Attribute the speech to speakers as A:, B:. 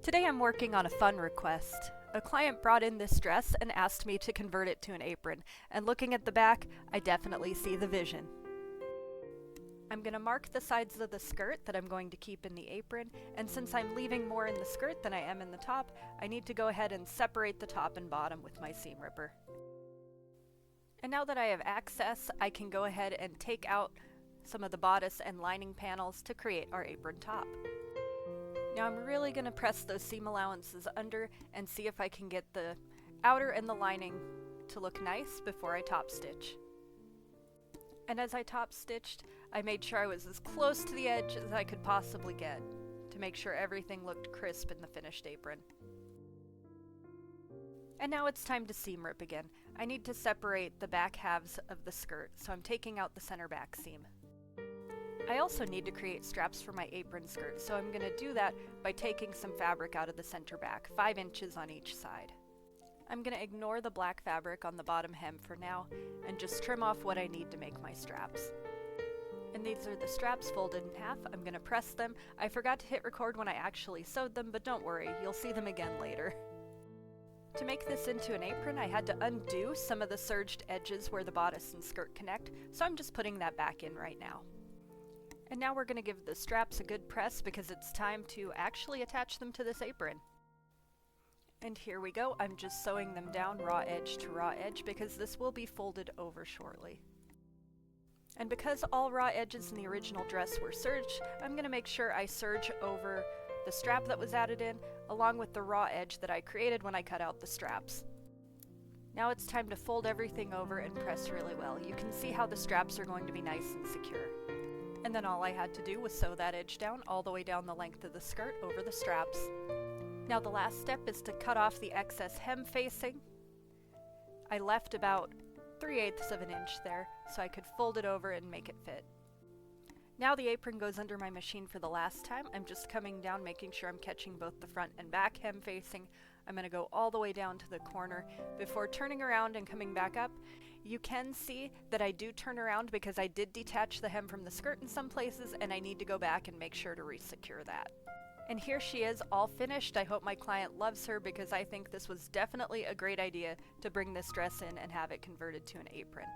A: Today I'm working on a fun request. A client brought in this dress and asked me to convert it to an apron, and looking at the back, I definitely see the vision. I'm going to mark the sides of the skirt that I'm going to keep in the apron, and since I'm leaving more in the skirt than I am in the top, I need to go ahead and separate the top and bottom with my seam ripper. And now that I have access, I can go ahead and take out some of the bodice and lining panels to create our apron top. Now I'm really going to press those seam allowances under and see if I can get the outer and the lining to look nice before I top stitch. And as I top stitched, I made sure I was as close to the edge as I could possibly get to make sure everything looked crisp in the finished apron. And now it's time to seam rip again. I need to separate the back halves of the skirt, so I'm taking out the center back seam. I also need to create straps for my apron skirt, so I'm going to do that by taking some fabric out of the center back, 5 inches on each side. I'm going to ignore the black fabric on the bottom hem for now, and just trim off what I need to make my straps. And these are the straps folded in half. I'm going to press them. I forgot to hit record when I actually sewed them, but don't worry, you'll see them again later. To make this into an apron, I had to undo some of the serged edges where the bodice and skirt connect, so I'm just putting that back in right now. And now we're going to give the straps a good press because it's time to actually attach them to this apron. And here we go. I'm just sewing them down raw edge to raw edge because this will be folded over shortly. And because all raw edges in the original dress were serged, I'm going to make sure I serge over the strap that was added in along with the raw edge that I created when I cut out the straps. Now it's time to fold everything over and press really well. You can see how the straps are going to be nice and secure. And then all I had to do was sew that edge down all the way down the length of the skirt over the straps. Now the last step is to cut off the excess hem facing. I left about 3/8 of an inch there so I could fold it over and make it fit. Now the apron goes under my machine for the last time. I'm just coming down, making sure I'm catching both the front and back hem facing. I'm going to go all the way down to the corner before turning around and coming back up. You can see that I do turn around because I did detach the hem from the skirt in some places, and I need to go back and make sure to re-secure that. And here she is, all finished. I hope my client loves her because I think this was definitely a great idea to bring this dress in and have it converted to an apron.